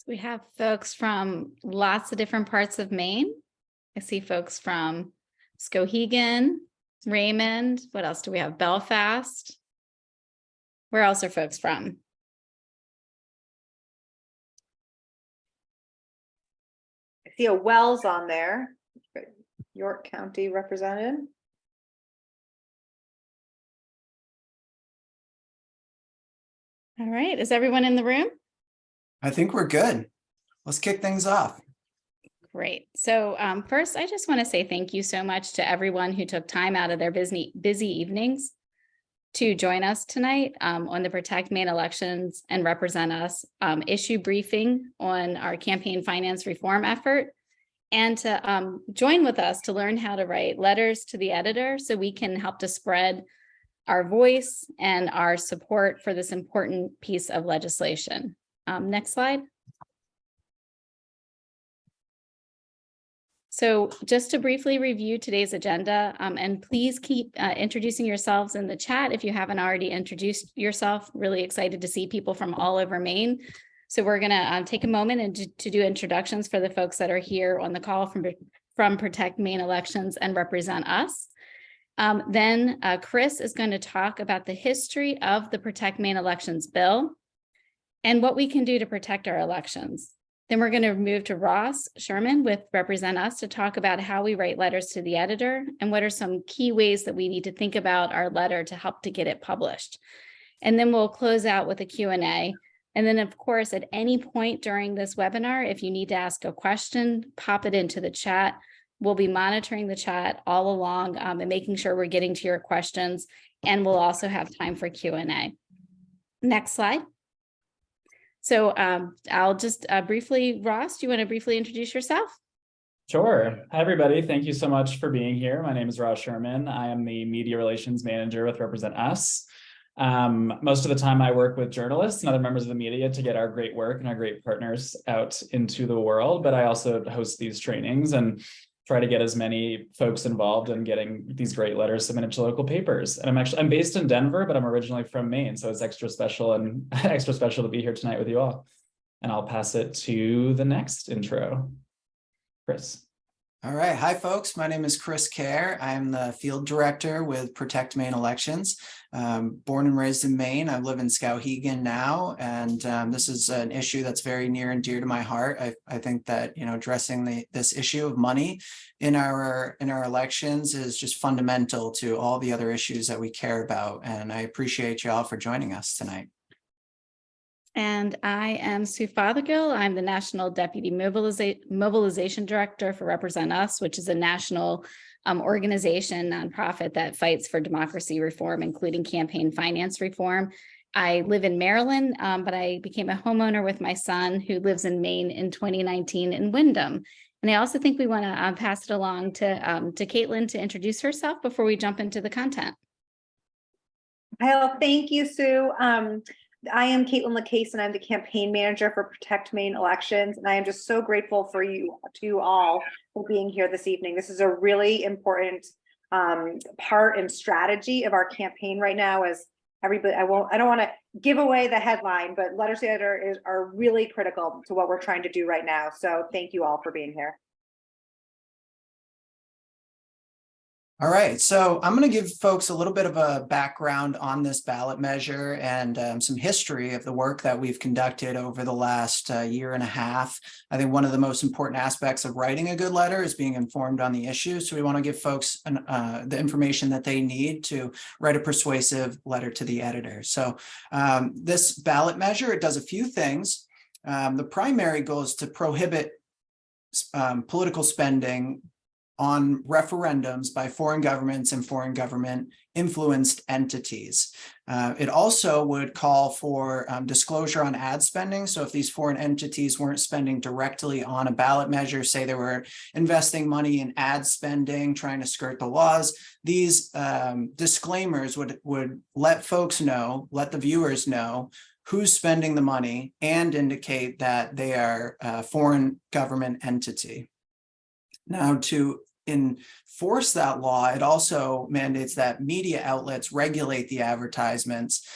We have folks from lots of different parts of Maine. I see folks from Skowhegan, Raymond. What else do we have? Belfast. Where else are folks from? I see a Wells on there. York County represented. All right. Is everyone in the room? I think we're good. Let's kick things off. Great. So first, I just want to say thank you so much to everyone who took time out of their busy evenings to join us tonight on the Protect Maine Elections and Represent Us issue briefing on our campaign finance reform effort, and to join with us to learn how to write letters to the editor so we can help to spread our voice and our support for this important piece of legislation. Next slide. So just to briefly review today's agenda, and please keep introducing yourselves in the chat if you haven't already introduced yourself. Really excited to see people from all over Maine. So we're going to take a moment and to do introductions for the folks that are here on the call from Protect Maine Elections and Represent Us. Then Chris is going to talk about the history of the Protect Maine Elections bill and what we can do to protect our elections. Then we're going to move to Ross Sherman with Represent Us to talk about how we write letters to the editor and what are some key ways that we need to think about our letter to help to get it published. And then we'll close out with a Q&A. And then, of course, at any point during this webinar, if you need to ask a question, pop it into the chat. We'll be monitoring the chat all along and making sure we're getting to your questions. And we'll also have time for Q&A. Next slide. So I'll just briefly, Ross, do you want to briefly introduce yourself? Sure. Hi, everybody. Thank you so much for being here. My name is Ross Sherman. I am the Media Relations Manager with Represent Us. Most of the time I work with journalists and other members of the media to get our great work and our great partners out into the world, but I also host these trainings and try to get as many folks involved in getting these great letters submitted to local papers. And I'm based in Denver, but I'm originally from Maine, so it's extra special and extra special to be here tonight with you all. And I'll pass it to the next intro. Chris. All right. Hi, folks. My name is Chris Kerr. I'm the field director with Protect Maine Elections. Born and raised in Maine. I live in Skowhegan now, and this is an issue that's very near and dear to my heart. I think that, you know, addressing this issue of money in our elections is just fundamental to all the other issues that we care about. And I appreciate you all for joining us tonight. And I am Sue Fothergill. I'm the National Deputy Mobilization Director for Represent Us, which is a national organization, nonprofit that fights for democracy reform, including campaign finance reform. I live in Maryland, but I became a homeowner with my son who lives in Maine in 2019 in Windham. And I also think we want to pass it along to Caitlin to introduce herself before we jump into the content. Well, thank you, Sue. I am Caitlin LaCase, and I'm the campaign manager for Protect Maine Elections. And I am just so grateful for you all for being here this evening. This is a really important part and strategy of our campaign right now. As everybody, I don't want to give away the headline, but letters to the editor are really critical to what we're trying to do right now. So thank you all for being here. All right, so I'm going to give folks a little bit of a background on this ballot measure and some history of the work that we've conducted over the last year and a half. I think one of the most important aspects of writing a good letter is being informed on the issues. So we want to give folks the information that they need to write a persuasive letter to the editor. So this ballot measure, it does a few things. The primary goal is to prohibit political spending on referendums by foreign governments and foreign government influenced entities. It also would call for disclosure on ad spending. So if these foreign entities weren't spending directly on a ballot measure, say they were investing money in ad spending, trying to skirt the laws, these disclaimers would let folks know, let the viewers know who's spending the money and indicate that they are a foreign government entity. Now, to enforce that law, it also mandates that media outlets regulate the advertisements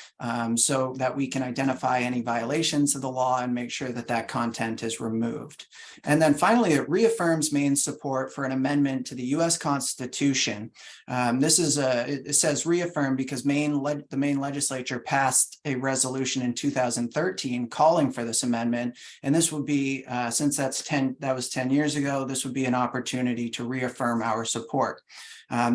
so that we can identify any violations of the law and make sure that that content is removed. And then finally, it reaffirms Maine's support for an amendment to the U.S. Constitution. It says reaffirm because the Maine legislature passed a resolution in 2013 calling for this amendment. And this would be, since that was 10 years ago, this would be an opportunity to reaffirm our support.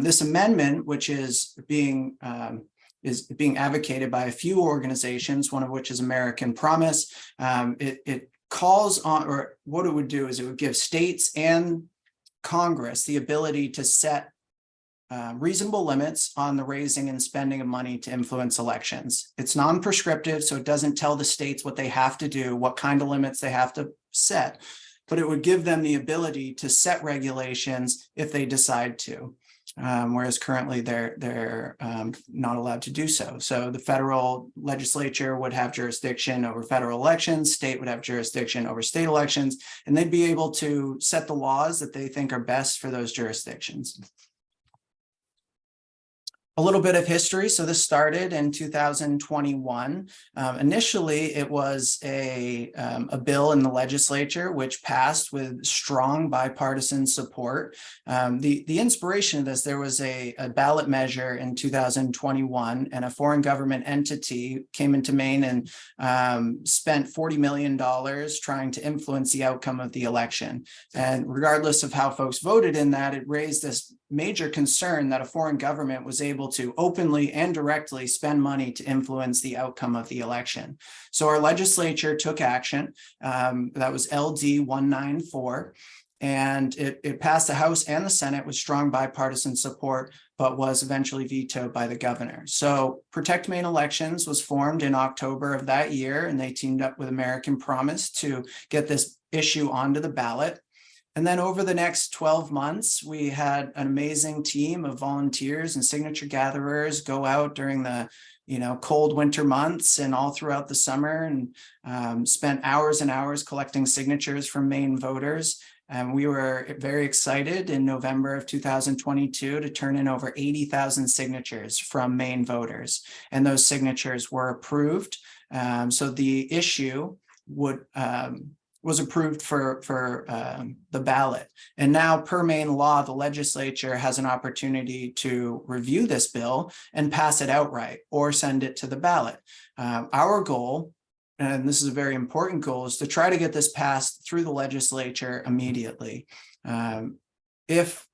This amendment, which is being advocated by a few organizations, one of which is American Promise, it calls on, or what it would do is it would give states and Congress the ability to set reasonable limits on the raising and spending of money to influence elections. It's non-prescriptive, so it doesn't tell the states what they have to do, what kind of limits they have to set, but it would give them the ability to set regulations if they decide to, whereas currently they're not allowed to do so. So the federal legislature would have jurisdiction over federal elections, state would have jurisdiction over state elections, and they'd be able to set the laws that they think are best for those jurisdictions. A little bit of history. So this started in 2021. Initially, it was a bill in the legislature which passed with strong bipartisan support. The inspiration of this, there was a ballot measure in 2021, and a foreign government entity came into Maine and spent $40 million trying to influence the outcome of the election. And regardless of how folks voted in that, it raised this major concern that a foreign government was able to openly and directly spend money to influence the outcome of the election. So our legislature took action. That was LD 194. And it passed the House and the Senate with strong bipartisan support, but was eventually vetoed by the governor. So Protect Maine Elections was formed in October of that year, and they teamed up with American Promise to get this issue onto the ballot. And then over the next 12 months, we had an amazing team of volunteers and signature gatherers go out during the cold winter months and all throughout the summer, and spent hours and hours collecting signatures from Maine voters. And we were very excited in November of 2022 to turn in over 80,000 signatures from Maine voters. And those signatures were approved. So the issue was approved for the ballot. And now, per Maine law, the legislature has an opportunity to review this bill and pass it outright or send it to the ballot. Our goal, and this is a very important goal, is to try to get this passed through the legislature immediately. If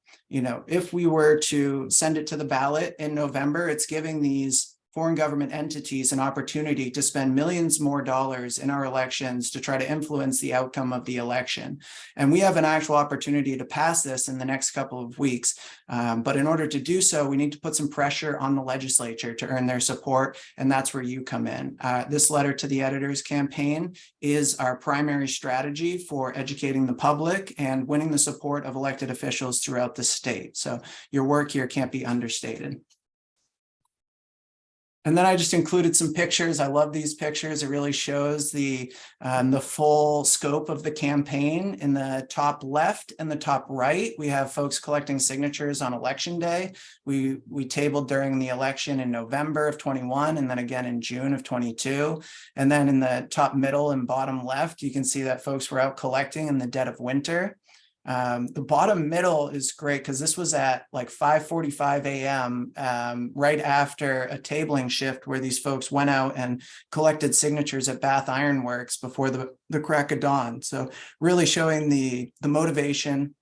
we were to send it to the ballot in November, it's giving these foreign government entities an opportunity to spend millions more dollars in our elections to try to influence the outcome of the election. And we have an actual opportunity to pass this in the next couple of weeks. But in order to do so, we need to put some pressure on the legislature to earn their support. And that's where you come in. This letter to the editors campaign is our primary strategy for educating the public and winning the support of elected officials throughout the state. So your work here can't be understated. And then I just included some pictures. I love these pictures. It really shows the full scope of the campaign. In the top left and the top right, we have folks collecting signatures on election day. We tabled during the election in November of 21 and then again in June of 22. And then in the top middle and bottom left, you can see that folks were out collecting in the dead of winter. The bottom middle is great because this was at like 5:45 a.m. Right after a tabling shift where these folks went out and collected signatures at Bath Iron Works before the crack of dawn. So really showing the motivation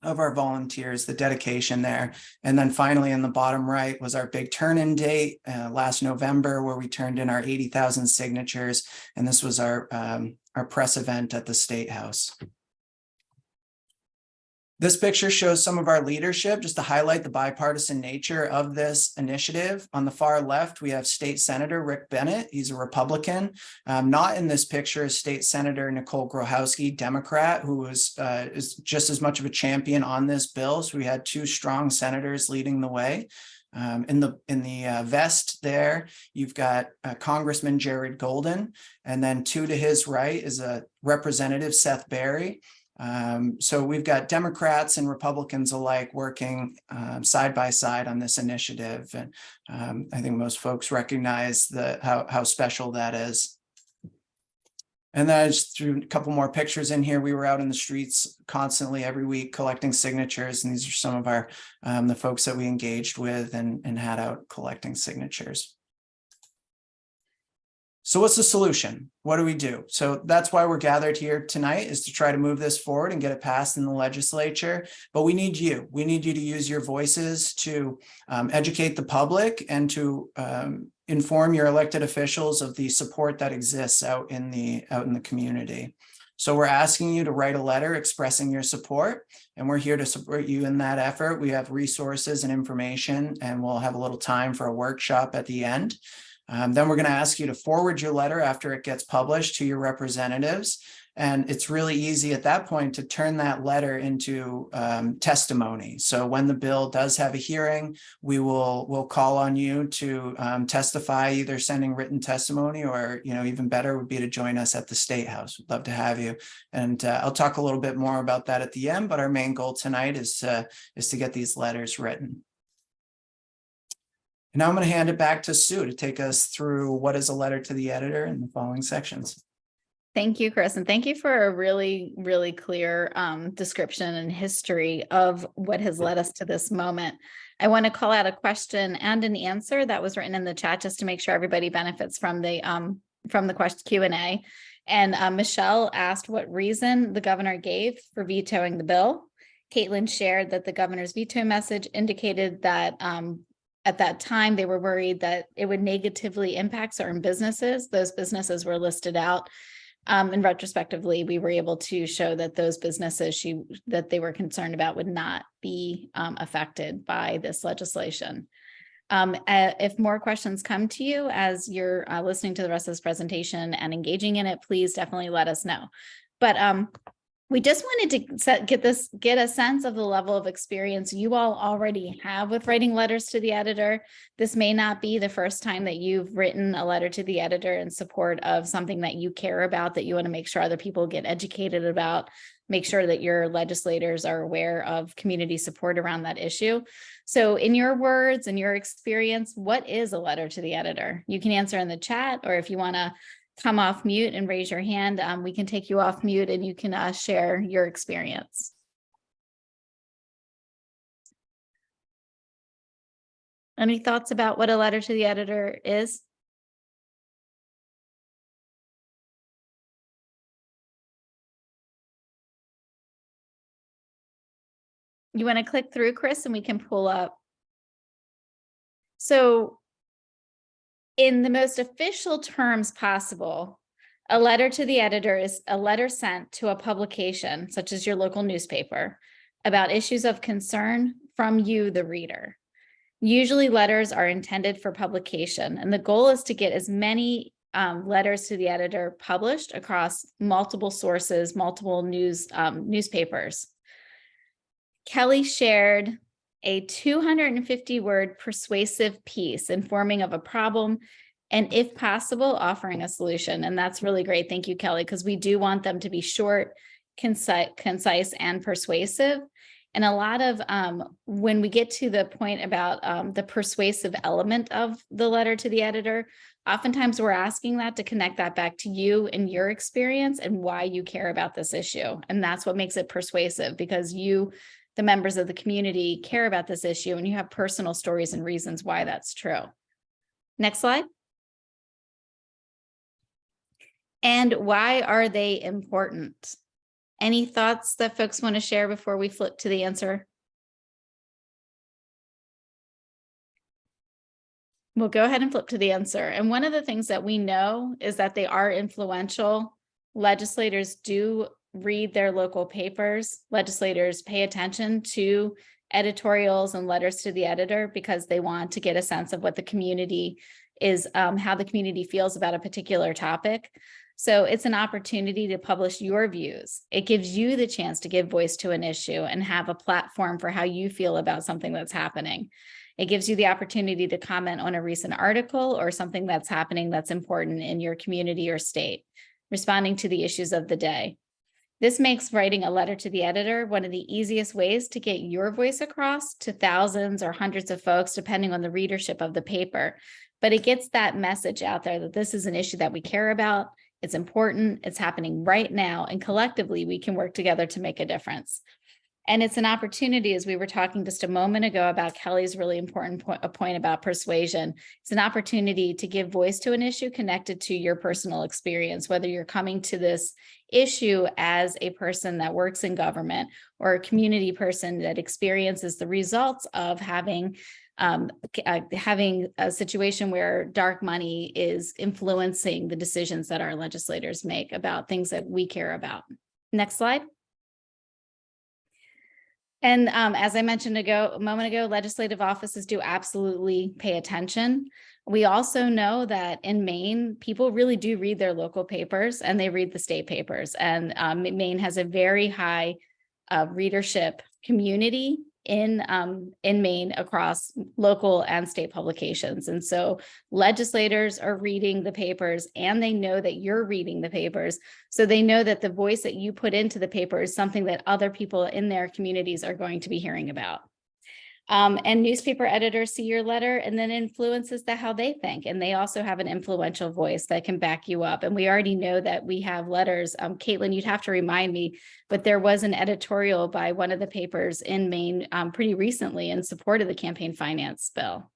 of our volunteers, the dedication there. And then finally in the bottom right was our big turn-in date last November, where we turned in our 80,000 signatures. And this was our press event at the State House. This picture shows some of our leadership, just to highlight the bipartisan nature of this initiative. On the far left, we have State Senator Rick Bennett. He's a Republican. Not in this picture is State Senator Nicole Grohowski, Democrat, who is just as much of a champion on this bill. So we had two strong senators leading the way. In the vest there, you've got Congressman Jared Golden, and then two to his right is a Representative Seth Berry. So we've got Democrats and Republicans alike working side by side on this initiative. And I think most folks recognize how special that is. And then I just threw a couple more pictures in here. We were out in the streets constantly every week collecting signatures. And these are some of our the folks that we engaged with and had out collecting signatures. So what's the solution? What do we do? So that's why we're gathered here tonight, is to try to move this forward and get it passed in the legislature. But we need you. We need you to use your voices to educate the public and to inform your elected officials of the support that exists out in the community. So we're asking you to write a letter expressing your support, and we're here to support you in that effort. We have resources and information, and we'll have a little time for a workshop at the end. Then we're going to ask you to forward your letter after it gets published to your representatives. And it's really easy at that point to turn that letter into testimony. So when the bill does have a hearing, we'll call on you to testify, either sending written testimony or, even better would be to join us at the State House. We'd love to have you. And I'll talk a little bit more about that at the end, but our main goal tonight is to get these letters written. And now I'm going to hand it back to Sue to take us through what is a letter to the editor in the following sections. Thank you, Chris. And thank you for a really, really clear description and history of what has led us to this moment. I want to call out a question and an answer that was written in the chat just to make sure everybody benefits from the question Q&A. And Michelle asked what reason the governor gave for vetoing the bill. Caitlin shared that the governor's veto message indicated that at that time, they were worried that it would negatively impact certain businesses. Those businesses were listed out. And retrospectively, we were able to show that those businesses that they were concerned about would not be affected by this legislation. If more questions come to you as you're listening to the rest of this presentation and engaging in it, please definitely let us know. But we just wanted to get a sense of the level of experience you all already have with writing letters to the editor. This may not be the first time that you've written a letter to the editor in support of something that you care about, that you want to make sure other people get educated about, make sure that your legislators are aware of community support around that issue. So in your words and your experience, what is a letter to the editor? You can answer in the chat, or if you want to come off mute and raise your hand, we can take you off mute and you can share your experience. Any thoughts about what a letter to the editor is? You want to click through, Chris, and we can pull up. So in the most official terms possible, a letter to the editor is a letter sent to a publication, such as your local newspaper, about issues of concern from you, the reader. Usually letters are intended for publication, and the goal is to get as many letters to the editor published across multiple sources, multiple newspapers. Kelly shared a 250-word persuasive piece informing of a problem and, if possible, offering a solution. And that's really great. Thank you, Kelly, because we do want them to be short, concise, and persuasive. And a lot of when we get to the point about the persuasive element of the letter to the editor, oftentimes we're asking that to connect that back to you and your experience and why you care about this issue. And that's what makes it persuasive, because you, the members of the community, care about this issue and you have personal stories and reasons why that's true. Next slide. And why are they important? Any thoughts that folks want to share before we flip to the answer? We'll go ahead and flip to the answer. And one of the things that we know is that they are influential. Legislators do read their local papers. Legislators pay attention to editorials and letters to the editor because they want to get a sense of what the community is, how the community feels about a particular topic. So it's an opportunity to publish your views. It gives you the chance to give voice to an issue and have a platform for how you feel about something that's happening. It gives you the opportunity to comment on a recent article or something that's happening that's important in your community or state, responding to the issues of the day. This makes writing a letter to the editor one of the easiest ways to get your voice across to thousands or hundreds of folks, depending on the readership of the paper. But it gets that message out there that this is an issue that we care about. It's important. It's happening right now. And collectively, we can work together to make a difference. And it's an opportunity, as we were talking just a moment ago about Kelly's really important point about persuasion. It's an opportunity to give voice to an issue connected to your personal experience, whether you're coming to this issue as a person that works in government or a community person that experiences the results of having a situation where dark money is influencing the decisions that our legislators make about things that we care about. Next slide. And as I mentioned a moment ago, legislative offices do absolutely pay attention. We also know that in Maine, people really do read their local papers and they read the state papers. And Maine has a very high readership community in Maine across local and state publications. And so legislators are reading the papers and they know that you're reading the papers. So they know that the voice that you put into the paper is something that other people in their communities are going to be hearing about. And newspaper editors see your letter and then influences how they think. And they also have an influential voice that can back you up. And we already know that we have letters. Caitlin, you'd have to remind me, but there was an editorial by one of the papers in Maine pretty recently in support of the campaign finance bill.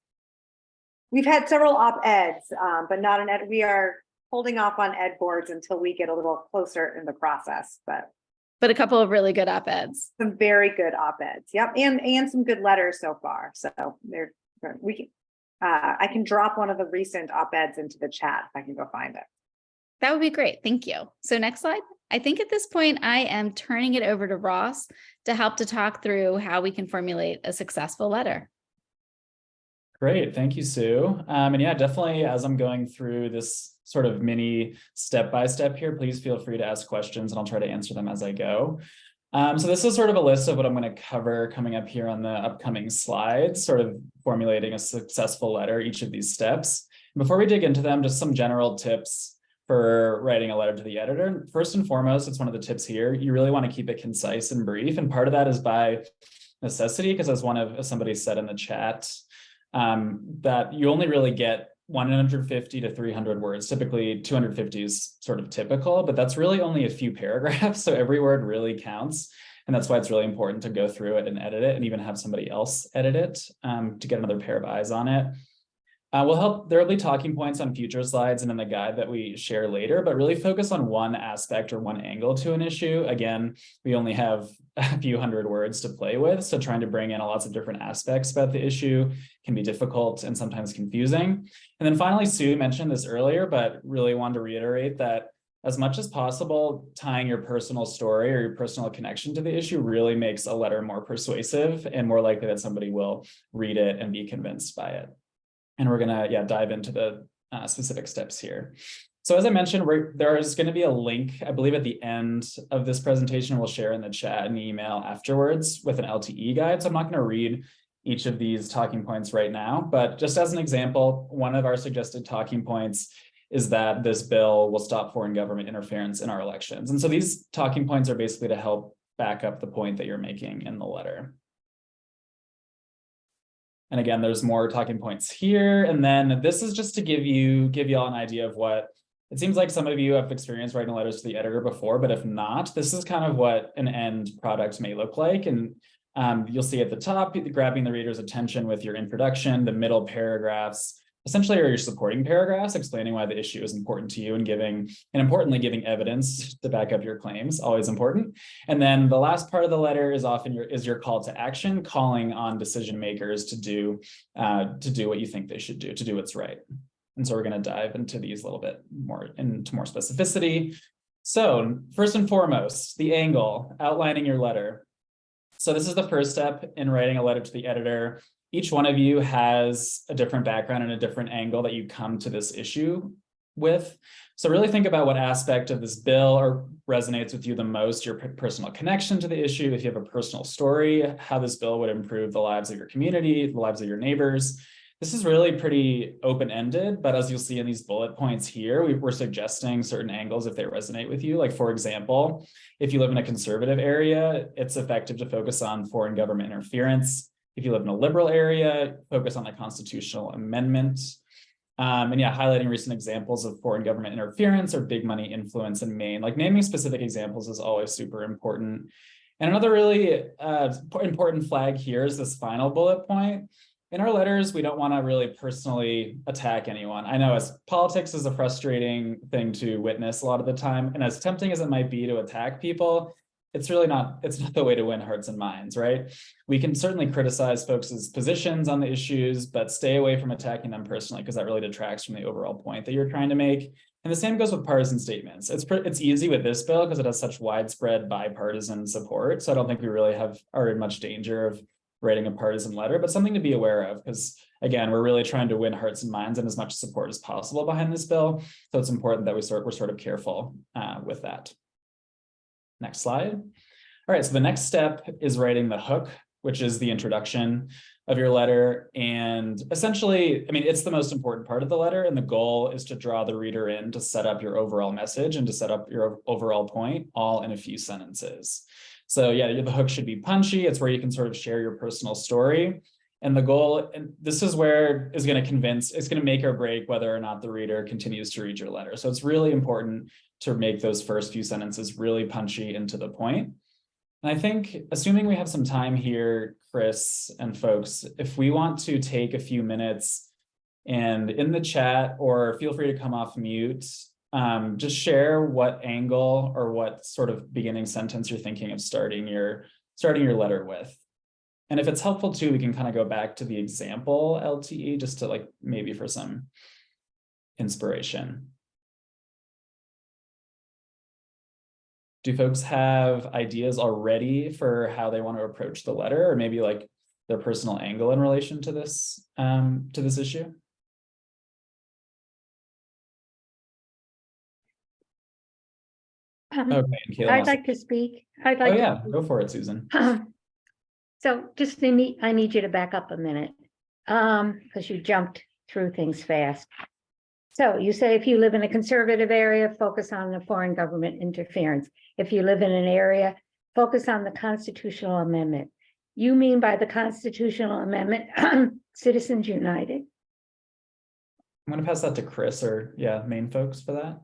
We've had several op-eds, but not an ed. We are holding off on ed boards until we get a little closer in the process, but a couple of really good op-eds. Some very good op-eds. Yep. And some good letters so far. So I can drop one of the recent op-eds into the chat if I can go find it. That would be great. Thank you. So next slide. I think at this point, I am turning it over to Ross to help to talk through how we can formulate a successful letter. Great. Thank you, Sue. And yeah, definitely as I'm going through this sort of mini step-by-step here, please feel free to ask questions and I'll try to answer them as I go. So this is sort of a list of what I'm going to cover coming up here on the upcoming slides, sort of formulating a successful letter, each of these steps. Before we dig into them, just some general tips for writing a letter to the editor. First and foremost, it's one of the tips here. You really want to keep it concise and brief. And part of that is by necessity, because as somebody said in the chat, that you only really get 150 to 300 words. Typically 250 is sort of typical, but that's really only a few paragraphs. So every word really counts. And that's why it's really important to go through it and edit it and even have somebody else edit it to get another pair of eyes on it. There will be talking points on future slides and in the guide that we share later, but really focus on one aspect or one angle to an issue. Again, we only have a few hundred words to play with, so trying to bring in lots of different aspects about the issue can be difficult and sometimes confusing. And then finally, Sue mentioned this earlier, but really wanted to reiterate that as much as possible, tying your personal story or your personal connection to the issue really makes a letter more persuasive and more likely that somebody will read it and be convinced by it. And we're going to dive into the specific steps here. So as I mentioned, there is going to be a link, I believe at the end of this presentation, we'll share in the chat and email afterwards with an LTE guide. So I'm not going to read each of these talking points right now, but just as an example, one of our suggested talking points is that this bill will stop foreign government interference in our elections. And so these talking points are basically to help back up the point that you're making in the letter. And again, there's more talking points here. And then this is just to give y'all an idea of what it seems like some of you have experienced writing letters to the editor before, but if not, this is kind of what an end product may look like. And you'll see at the top, grabbing the reader's attention with your introduction, the middle paragraphs, essentially are your supporting paragraphs explaining why the issue is important to you and importantly giving evidence to back up your claims, always important. And then the last part of the letter is often your call to action, calling on decision makers to do what you think they should do, to do what's right. And so we're going to dive into these a little bit more into more specificity. So first and foremost, the angle, outlining your letter. So this is the first step in writing a letter to the editor. Each one of you has a different background and a different angle that you come to this issue with. So really think about what aspect of this bill resonates with you the most, your personal connection to the issue, if you have a personal story, how this bill would improve the lives of your community, the lives of your neighbors. This is really pretty open-ended, but as you'll see in these bullet points here, we're suggesting certain angles if they resonate with you. Like, for example, if you live in a conservative area, it's effective to focus on foreign government interference. If you live in a liberal area, focus on the constitutional amendment. And yeah, highlighting recent examples of foreign government interference or big money influence in Maine. Like, naming specific examples is always super important. And another really important flag here is this final bullet point. In our letters, we don't want to really personally attack anyone. I know as politics is a frustrating thing to witness a lot of the time, and as tempting as it might be to attack people, it's not the way to win hearts and minds, right? We can certainly criticize folks' positions on the issues, but stay away from attacking them personally, because that really detracts from the overall point that you're trying to make. And the same goes with partisan statements. It's easy with this bill because it has such widespread bipartisan support. So I don't think we really are in much danger of writing a partisan letter, but something to be aware of, because again, we're really trying to win hearts and minds and as much support as possible behind this bill. So it's important that we're sort of careful with that. Next slide. All right, so the next step is writing the hook, which is the introduction of your letter. And essentially, I mean, it's the most important part of the letter. And the goal is to draw the reader in to set up your overall message and to set up your overall point, all in a few sentences. So yeah, the hook should be punchy. It's where you can sort of share your personal story. And the goal, and this is where it's going to make or break whether or not the reader continues to read your letter. So it's really important to make those first few sentences really punchy and to the point. And I think, assuming we have some time here, Chris and folks, if we want to take a few minutes and in the chat, or feel free to come off mute, just share what angle or what sort of beginning sentence you're thinking of starting your letter with. And if it's helpful too, we can kind of go back to the example LTE just to like maybe for some inspiration. Do folks have ideas already for how they want to approach the letter, or maybe like their personal angle in relation to this issue? Okay, I'd like to speak. I'd like to go for it, Susan. So just I need you to back up a minute, because you jumped through things fast. So you say if you live in a conservative area, focus on the foreign government interference. If you live in an area, focus on the constitutional amendment. You mean by the constitutional amendment, Citizens United? I'm going to pass that to Chris or Maine folks for that.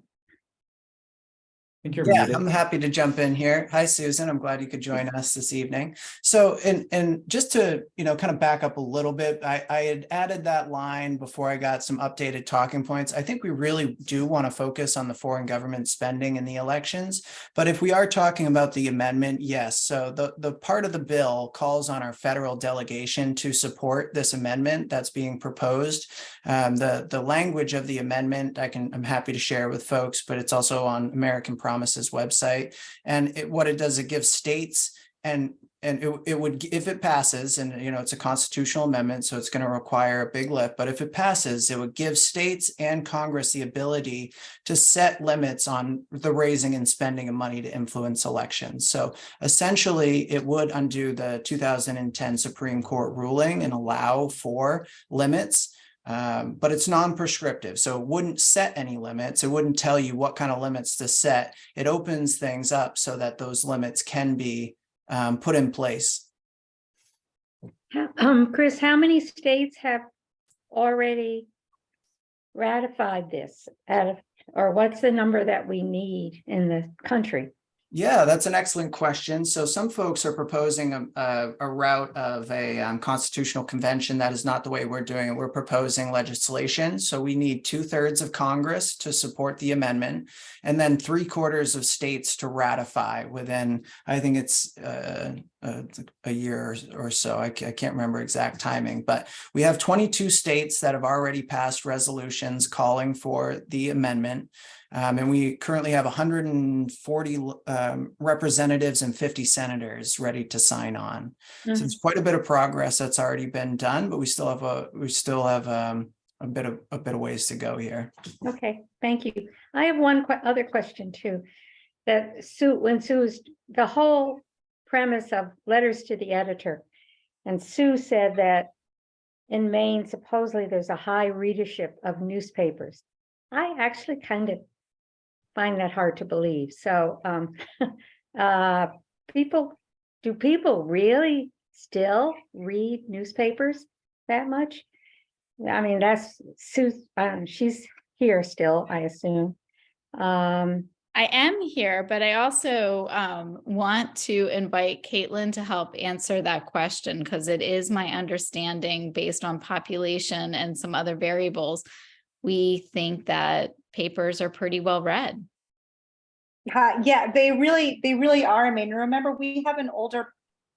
I think you're Yeah, muted. I'm happy to jump in here. Hi, Susan. I'm glad you could join us this evening. So, and just to, kind of back up a little bit, I had added that line before I got some updated talking points. I think we really do want to focus on the foreign government spending in the elections. But if we are talking about the amendment, yes. So the part of the bill calls on our federal delegation to support this amendment that's being proposed. The language of the amendment, I'm happy to share with folks, but it's also on American Promises website. And what it does, it gives states and it would, if it passes, and it's a constitutional amendment, so it's going to require a big lift, but if it passes, it would give states and Congress the ability to set limits on the raising and spending of money to influence elections. So essentially, it would undo the 2010 Supreme Court ruling and allow for limits. But it's non-prescriptive, so it wouldn't set any limits. It wouldn't tell you what kind of limits to set. It opens things up so that those limits can be put in place. Chris, how many states have already ratified this? Or what's the number that we need in the country? Yeah, that's an excellent question. So some folks are proposing a route of a constitutional convention. That is not the way we're doing it. We're proposing legislation. So we need 2/3 of Congress to support the amendment, and then 3/4 of states to ratify within, I think it's a year or so. I can't remember exact timing, but we have 22 states that have already passed resolutions calling for the amendment. And we currently have 140 representatives and 50 senators ready to sign on. Mm-hmm. So it's quite a bit of progress that's already been done, but we still have a bit of ways to go here. Okay, thank you. I have one other question too. That Sue's the whole premise of letters to the editor, and Sue said that in Maine, supposedly there's a high readership of newspapers. I actually kind of find that hard to believe. So, do people really still read newspapers that much? I mean, that's Sue, she's here still, I assume. I am here, but I also want to invite Caitlin to help answer that question, because it is my understanding, based on population and some other variables, we think that papers are pretty well read. Yeah, they really are. I mean, remember, we have an older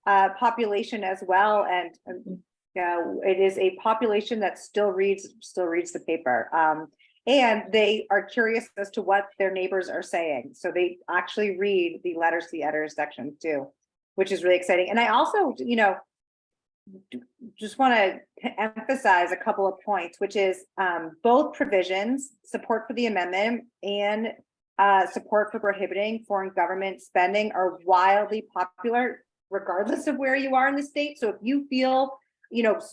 population as well, and it is a population that still reads the paper. And they are curious as to what their neighbors are saying. So they actually read the letters to the editor section too, which is really exciting. And I also, just want to emphasize a couple of points, which is both provisions, support for the amendment and support for prohibiting foreign government spending, are wildly popular regardless of where you are in the state. So if you feel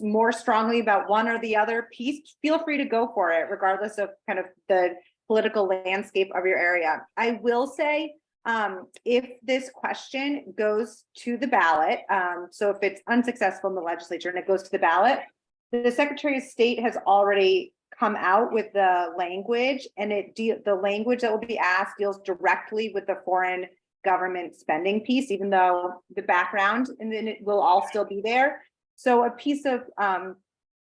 more strongly about one or the other piece, feel free to go for it, regardless of kind of the political landscape of your area. I will say, if this question goes to the ballot, so if it's unsuccessful in the legislature and it goes to the ballot, the Secretary of State has already come out with the language, and the language that will be asked deals directly with the foreign government spending piece, even though the background and then it will all still be there. So a piece of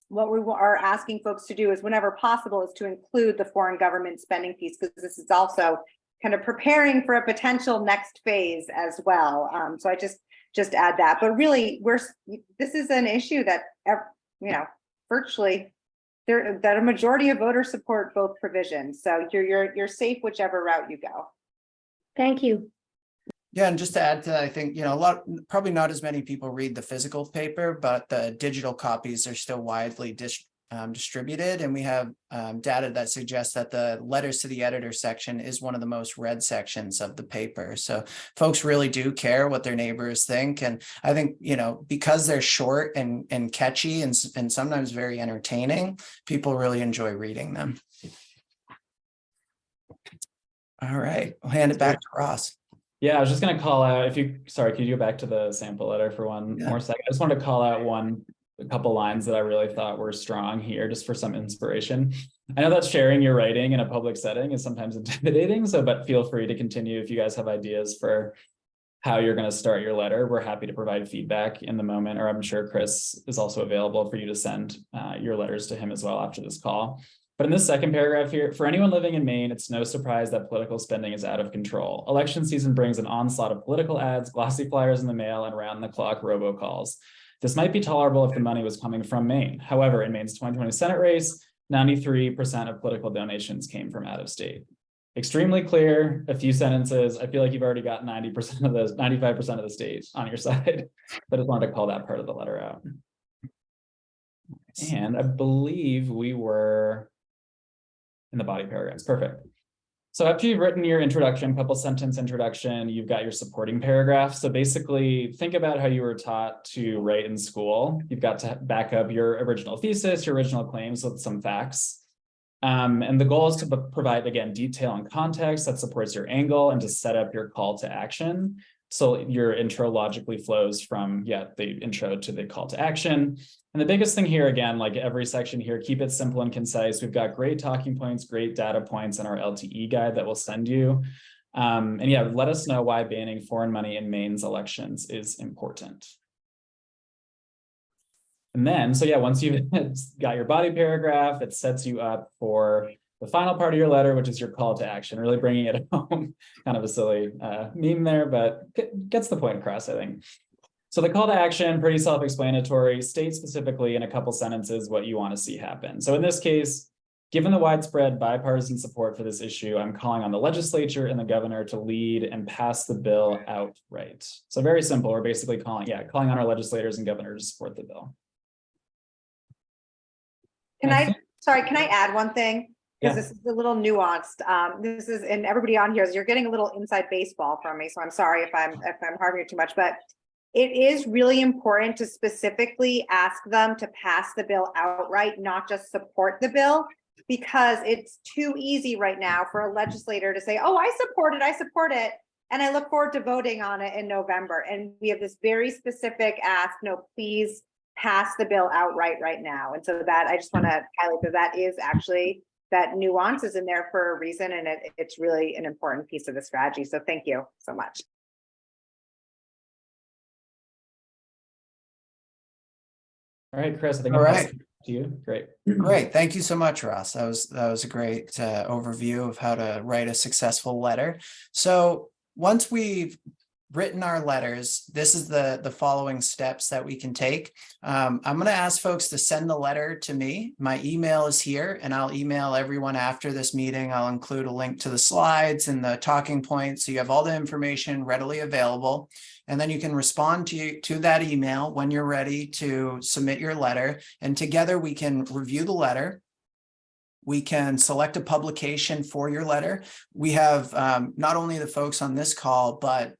what we are asking folks to do is, whenever possible, is to include the foreign government spending piece, because this is also kind of preparing for a potential next phase as well. So I just add that. But really, this is an issue that virtually that a majority of voters support both provisions. So you're safe whichever route you go. Thank you. Yeah, and just to add to that, I think, probably not as many people read the physical paper, but the digital copies are still widely distributed. And we have data that suggests that the letters to the editor section is one of the most read sections of the paper. So folks really do care what their neighbors think. And I think, because they're short and catchy and sometimes very entertaining, people really enjoy reading them. All right, I'll hand it back to Ross. Yeah, I was just going to call out, could you go back to the sample letter for one more second? I just wanted to call out a couple lines that I really thought were strong here, just for some inspiration. I know that sharing your writing in a public setting is sometimes intimidating, but feel free to continue if you guys have ideas for how you're going to start your letter. We're happy to provide feedback in the moment, or I'm sure Chris is also available for you to send your letters to him as well after this call. But in this second paragraph here, for anyone living in Maine, it's no surprise that political spending is out of control. Election season brings an onslaught of political ads, glossy flyers in the mail, and round-the-clock robocalls. This might be tolerable if the money was coming from Maine. However, in Maine's 2020 Senate race, 93% of political donations came from out of state. Extremely clear, a few sentences. I feel like you've already got 90% of those, 95% of the state on your side. But I just wanted to call that part of the letter out. And I believe we were in the body paragraphs. Perfect. So after you've written your introduction, couple sentence introduction, you've got your supporting paragraph. So basically think about how you were taught to write in school. You've got to back up your original thesis, your original claims with some facts. And the goal is to provide, again, detail and context that supports your angle and to set up your call to action. So your intro logically flows from, the intro to the call to action. And the biggest thing here, again, like every section here, keep it simple and concise. We've got great talking points, great data points in our LTE guide that we'll send you. And let us know why banning foreign money in Maine's elections is important. And then, once you've got your body paragraph, it sets you up for the final part of your letter, which is your call to action, really bringing it home. Kind of a silly meme there, but gets the point across, I think. So the call to action, pretty self-explanatory, state specifically in a couple sentences what you want to see happen. So in this case, given the widespread bipartisan support for this issue, I'm calling on the legislature and the governor to lead and pass the bill outright. So very simple. We're basically calling on our legislators and governors to support the bill. Can I add one thing? Because this is a little nuanced. And everybody on here you're getting a little inside baseball from me. So I'm sorry if I'm harming you too much, but it is really important to specifically ask them to pass the bill outright, not just support the bill, because it's too easy right now for a legislator to say, oh, I support it. And I look forward to voting on it in November. And we have this very specific ask, no, please pass the bill outright right now. And so that, I just want to highlight that is actually, that nuance is in there for a reason. And it's really an important piece of the strategy. So thank you so much. All right, Chris, I think All I'll right. pass it to you. Great. Great. Thank you so much, Ross. That was a great overview of how to write a successful letter. So once we've written our letters, this is the following steps that we can take. I'm going to ask folks to send the letter to me. My email is here, and I'll email everyone after this meeting. I'll include a link to the slides and the talking points, so you have all the information readily available. And then you can respond to that email when you're ready to submit your letter. And together we can review the letter. We can select a publication for your letter. We have not only the folks on this call, but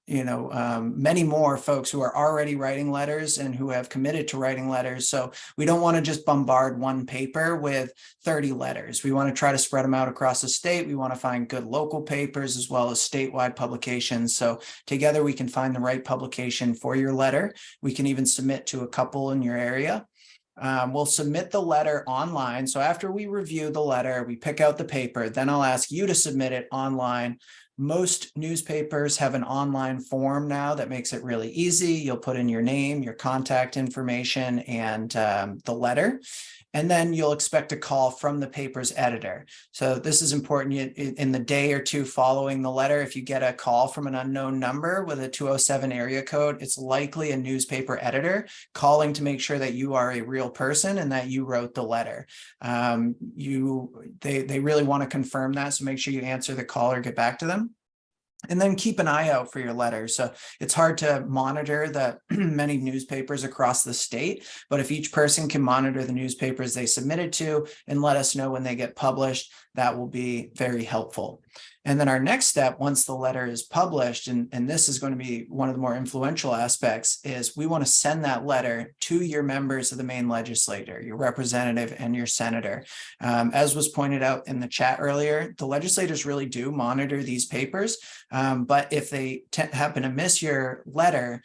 many more folks who are already writing letters and who have committed to writing letters. So we don't want to just bombard one paper with 30 letters. We want to try to spread them out across the state. We want to find good local papers as well as statewide publications. So together we can find the right publication for your letter. We can even submit to a couple in your area. We'll submit the letter online. So after we review the letter, we pick out the paper, then I'll ask you to submit it online. Most newspapers have an online form now that makes it really easy. You'll put in your name, your contact information, and the letter. And then you'll expect a call from the paper's editor. So this is important. In the day or two following the letter, if you get a call from an unknown number with a 207 area code, it's likely a newspaper editor calling to make sure that you are a real person and that you wrote the letter. They really want to confirm that, so make sure you answer the call or get back to them. And then keep an eye out for your letters. So it's hard to monitor the many newspapers across the state, but if each person can monitor the newspapers they submitted to and let us know when they get published, that will be very helpful. And then our next step, once the letter is published, and this is going to be one of the more influential aspects, is we want to send that letter to your members of the Maine legislature, your representative and your senator. As was pointed out in the chat earlier, the legislators really do monitor these papers, but if they happen to miss your letter,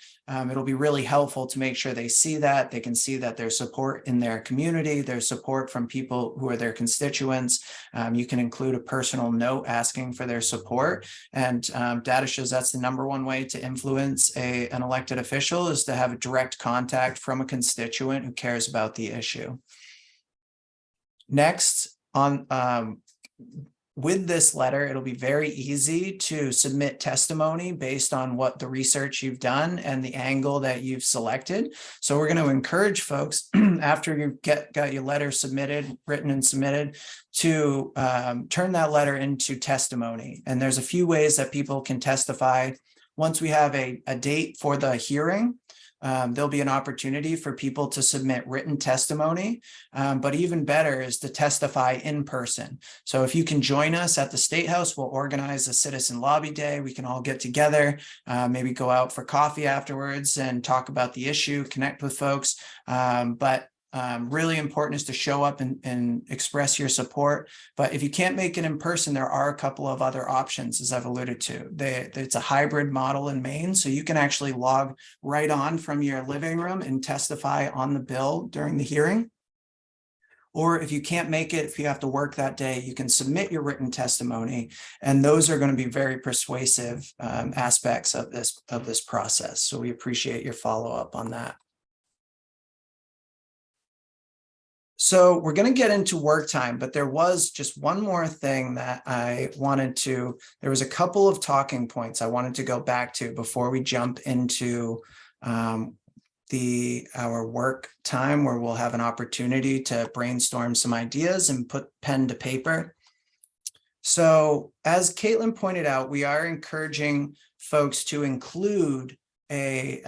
it'll be really helpful to make sure they see that. They can see that there's support in their community, there's support from people who are their constituents. You can include a personal note asking for their support, and data shows that's the #1 way to influence an elected official, is to have a direct contact from a constituent who cares about the issue. Next, with this letter, it'll be very easy to submit testimony based on what the research you've done and the angle that you've selected. So we're going to encourage folks after you got your letter submitted, written and submitted, to turn that letter into testimony. And there's a few ways that people can testify. Once we have a date for the hearing, there'll be an opportunity for people to submit written testimony, but even better is to testify in person. So if you can join us at the State House, we'll organize a citizen lobby day. We can all get together, maybe go out for coffee afterwards and talk about the issue, connect with folks. But really important is to show up and express your support. But if you can't make it in person, there are a couple of other options, as I've alluded to. It's a hybrid model in Maine, so you can actually log right on from your living room and testify on the bill during the hearing. Or if you can't make it, if you have to work that day, you can submit your written testimony, and those are going to be very persuasive aspects of this process. So we appreciate your follow-up on that. So we're going to get into work time, but there was just one more thing that there was a couple of talking points I wanted to go back to before we jump into our work time, where we'll have an opportunity to brainstorm some ideas and put pen to paper. So as Caitlin pointed out, we are encouraging folks to include a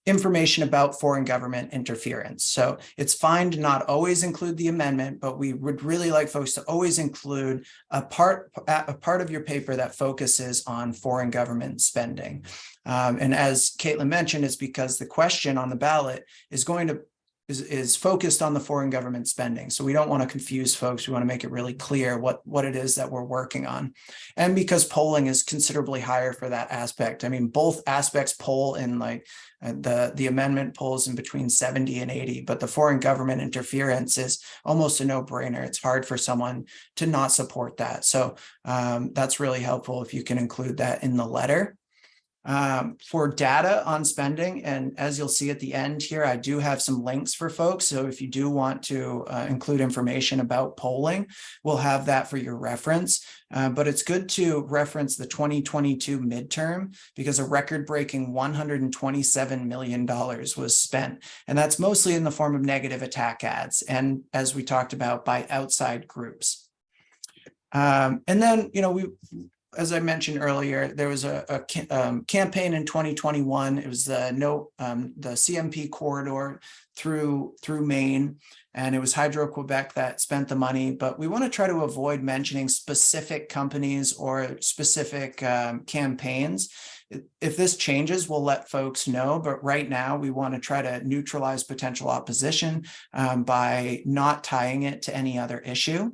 information about foreign government interference. So it's fine to not always include the amendment, but we would really like folks to always include a part of your paper that focuses on foreign government spending. And as Caitlin mentioned, it's because the question on the ballot is focused on the foreign government spending. So we don't want to confuse folks. We want to make it really clear what it is that we're working on. And because polling is considerably higher for that aspect. I mean, both aspects poll in like the amendment polls in between 70 and 80, but the foreign government interference is almost a no-brainer. It's hard for someone to not support that. So that's really helpful if you can include that in the letter. For data on spending, and as you'll see at the end here, I do have some links for folks. So if you do want to include information about polling, we'll have that for your reference. But it's good to reference the 2022 midterm because a record-breaking $127 million was spent. And that's mostly in the form of negative attack ads. And as we talked about, by outside groups. And then, as I mentioned earlier, there was a campaign in 2021. It was the CMP corridor through Maine, and it was Hydro-Quebec that spent the money. But we want to try to avoid mentioning specific companies or specific campaigns. If this changes, we'll let folks know. But right now, we want to try to neutralize potential opposition by not tying it to any other issue.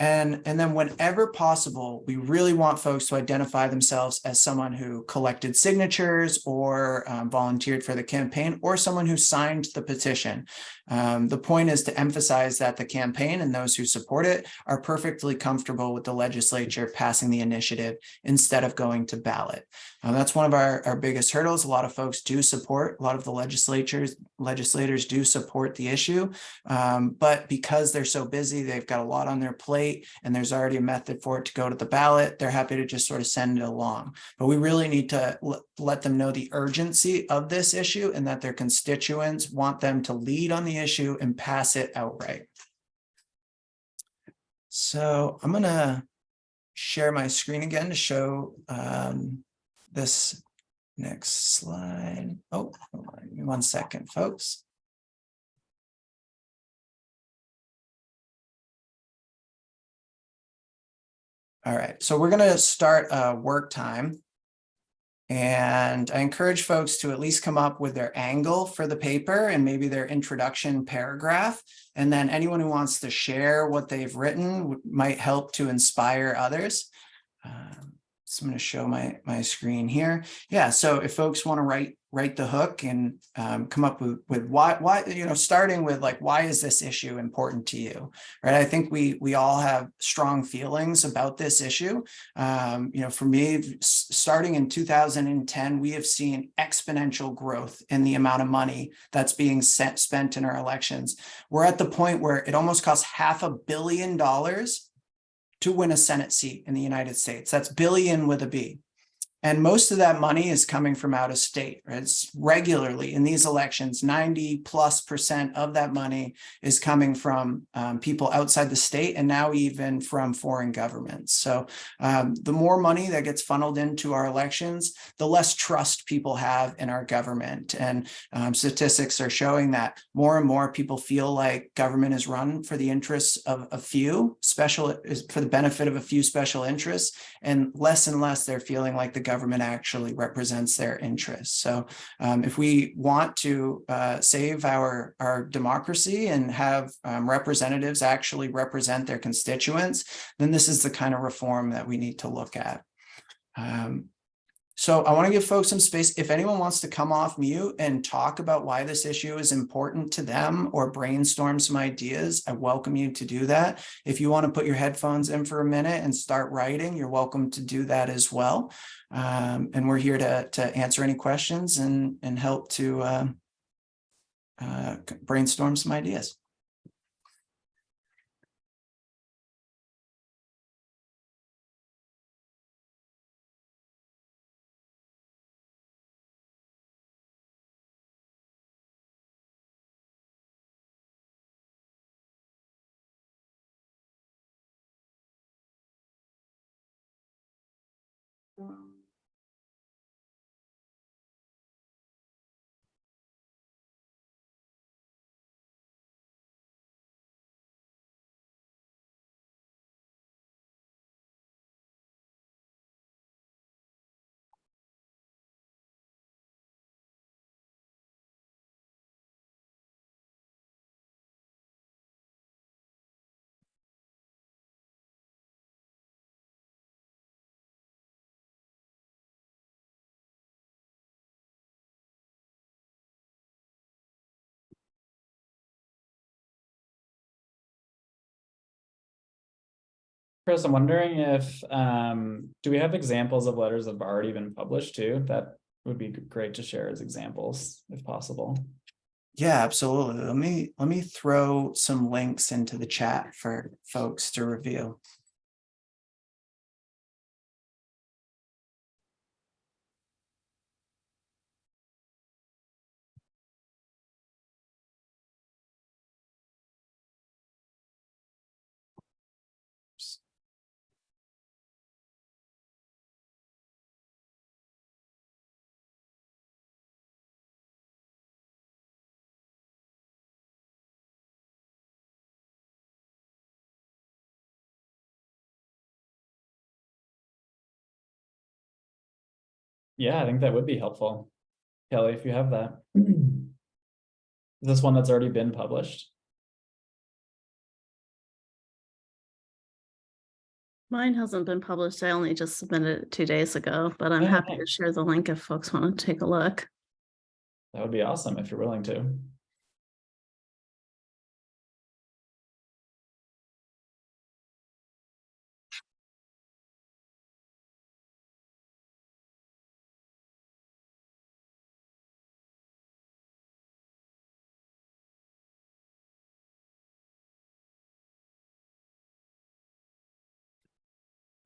And then whenever possible, we really want folks to identify themselves as someone who collected signatures or volunteered for the campaign or someone who signed the petition. The point is to emphasize that the campaign and those who support it are perfectly comfortable with the legislature passing the initiative instead of going to ballot. That's one of our biggest hurdles. A lot of folks do support, a lot of the legislators do support the issue, but because they're so busy, they've got a lot on their plate, and there's already a method for it to go to the ballot, they're happy to just sort of send it along. But we really need to let them know the urgency of this issue and that their constituents want them to lead on the issue and pass it outright. So I'm going to share my screen again to show this next slide. Oh, hold on, give me 1 second, folks. All right, so we're going to start work time. And I encourage folks to at least come up with their angle for the paper and maybe their introduction paragraph. And then anyone who wants to share what they've written might help to inspire others. So I'm going to show my screen here. Yeah, so if folks want to write the hook and come up with why, starting with like, why is this issue important to you, right? I think we all have strong feelings about this issue. For me, starting in 2010, we have seen exponential growth in the amount of money that's being spent in our elections. We're at the point where it almost costs $500 million to win a Senate seat in the United States. That's billion with a B. And most of that money is coming from out of state, right? It's regularly in these elections, 90+% of that money is coming from people outside the state and now even from foreign governments. So the more money that gets funneled into our elections, the less trust people have in our government. And statistics are showing that more and more people feel like government is run for the interests of a few for the benefit of a few special interests, and less they're feeling like the government actually represents their interests. So if we want to save our democracy and have representatives actually represent their constituents, then this is the kind of reform that we need to look at. So I want to give folks some space. If anyone wants to come off mute and talk about why this issue is important to them or brainstorm some ideas, I welcome you to do that. If you want to put your headphones in for a minute and start writing, you're welcome to do that as well. And we're here to answer any questions and help to brainstorm some ideas. Chris, I'm wondering if, do we have examples of letters that have already been published too? That would be great to share as examples, if possible. Yeah, absolutely. Let me throw some links into the chat for folks to review. Yeah, I think that would be helpful. Kelly, if you have that. Is this one that's already been published? Mine hasn't been published. I only just submitted it 2 days ago, but I'm Oh, happy to nice. share the link if folks want to take a look. That would be awesome if you're willing to.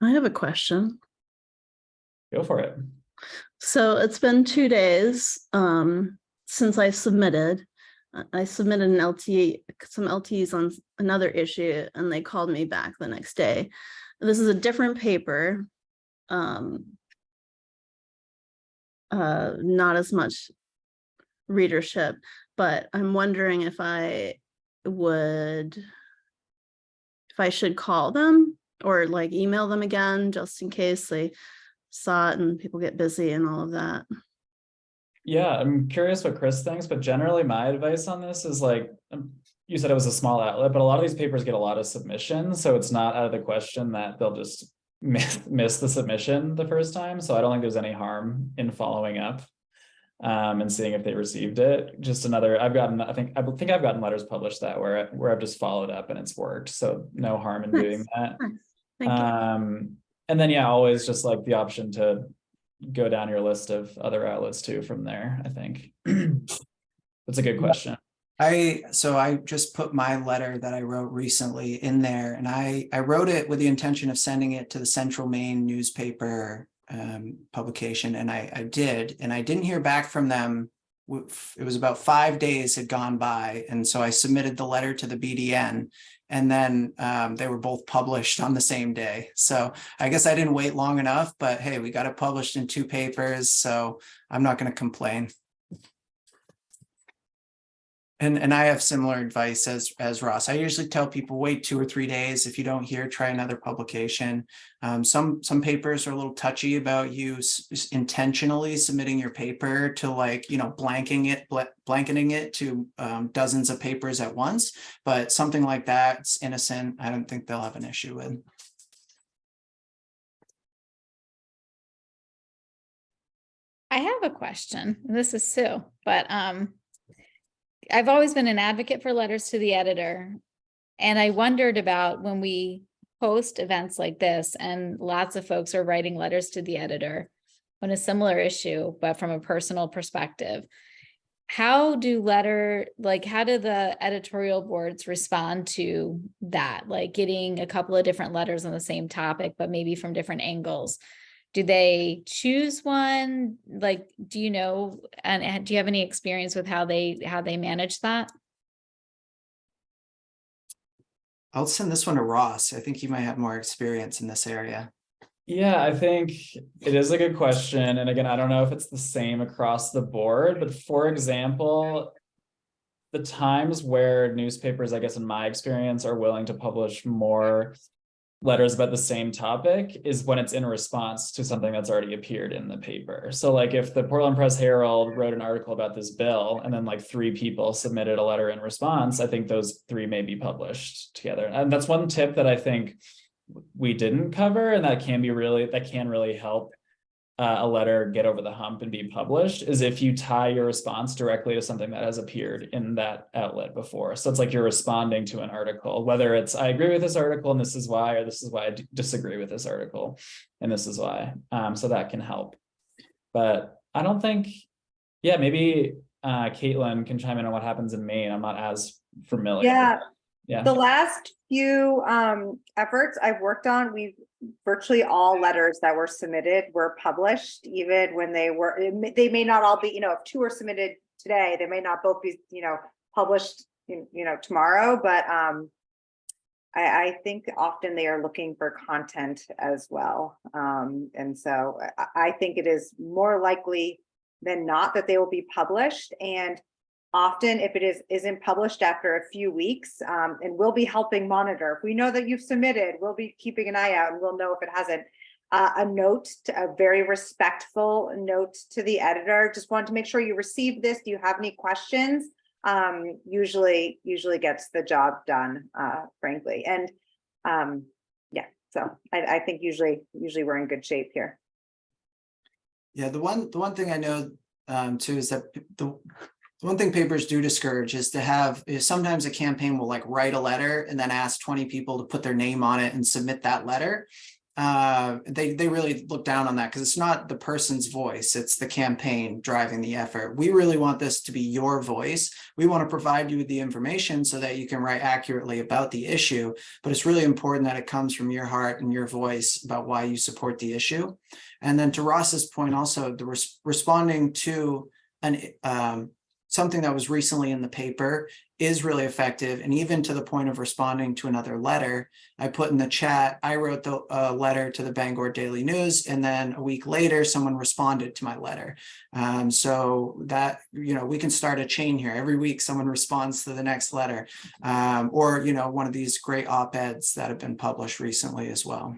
I have a question. Go for it. So it's been 2 days since I submitted. I submitted an LTE, some LTEs on another issue, and they called me back the next day. This is a different paper. Not as much readership, but I'm wondering if I should call them or like email them again, just in case they saw it and people get busy and all of that. Yeah, I'm curious what Chris thinks, but generally my advice on this is like, you said it was a small outlet, but a lot of these papers get a lot of submissions, so it's not out of the question that they'll just miss the submission the first time. So I don't think there's any harm in following up and seeing if they received it. Just another, I think I've gotten letters published that where I've just followed up and it's worked. So no harm in doing that. Nice. Thank you. And then, yeah, always just like the option to go down your list of other outlets too from there, I think. That's a good question. So I just put my letter that I wrote recently in there, and I wrote it with the intention of sending it to the Central Maine newspaper publication, and I did, and I didn't hear back from them. It was about 5 days had gone by, and so I submitted the letter to the BDN, and then they were both published on the same day. So I guess I didn't wait long enough, but hey, we got it published in 2 papers, so I'm not going to complain. And I have similar advice as Ross. I usually tell people wait 2 or 3 days. If you don't hear, try another publication. Some papers are a little touchy about you intentionally submitting your paper to, like, you know, blanketing it to dozens of papers at once. But something like that's innocent. I don't think they'll have an issue with. I have a question. This is Sue, but I've always been an advocate for letters to the editor. And I wondered about when we host events like this and lots of folks are writing letters to the editor on a similar issue, but from a personal perspective. How do the editorial boards respond to that? Like getting a couple of different letters on the same topic, but maybe from different angles. Do they choose one? Like, do you know, and do you have any experience with how they manage that? I'll send this one to Ross. I think you might have more experience in this area. Yeah, I think it is a good question. And again, I don't know if it's the same across the board, but for example, the times where newspapers, I guess in my experience, are willing to publish more letters about the same topic is when it's in response to something that's already appeared in the paper. So like if the Portland Press Herald wrote an article about this bill and then like 3 people submitted a letter in response, I think those 3 may be published together. And that's one tip that I think we didn't cover, and that can really help a letter get over the hump and be published is if you tie your response directly to something that has appeared in that outlet before. So it's like you're responding to an article, whether it's I agree with this article and this is why, or this is why I disagree with this article and this is why. So that can help. But I don't think, yeah, maybe Caitlin can chime in on what happens in Maine. I'm not as familiar. Yeah. Yeah. The last few efforts I've worked on, virtually all letters that were submitted were published, even when they may not all be, if 2 are submitted today, they may not both be, published, tomorrow, but I think often they are looking for content as well. And so I think it is more likely than not that they will be published. And often if it isn't published after a few weeks, and we'll be helping monitor. If we know that you've submitted, we'll be keeping an eye out and we'll know if it hasn't. A very respectful note to the editor. Just wanted to make sure you received this. Do you have any questions? Usually gets the job done, frankly. And yeah, so I think usually we're in good shape here. Yeah, the one thing I know too is that the one thing papers do discourage is sometimes a campaign will like write a letter and then ask 20 people to put their name on it and submit that letter. They really look down on that because it's not the person's voice, it's the campaign driving the effort. We really want this to be your voice. We want to provide you with the information so that you can write accurately about the issue, but it's really important that it comes from your heart and your voice about why you support the issue. And then to Ross's point also, the responding to something that was recently in the paper is really effective. And even to the point of responding to another letter, I put in the chat, I wrote the letter to the Bangor Daily News, and then a week later, someone responded to my letter. So that, we can start a chain here. Every week, someone responds to the next letter, or, one of these great op-eds that have been published recently as well.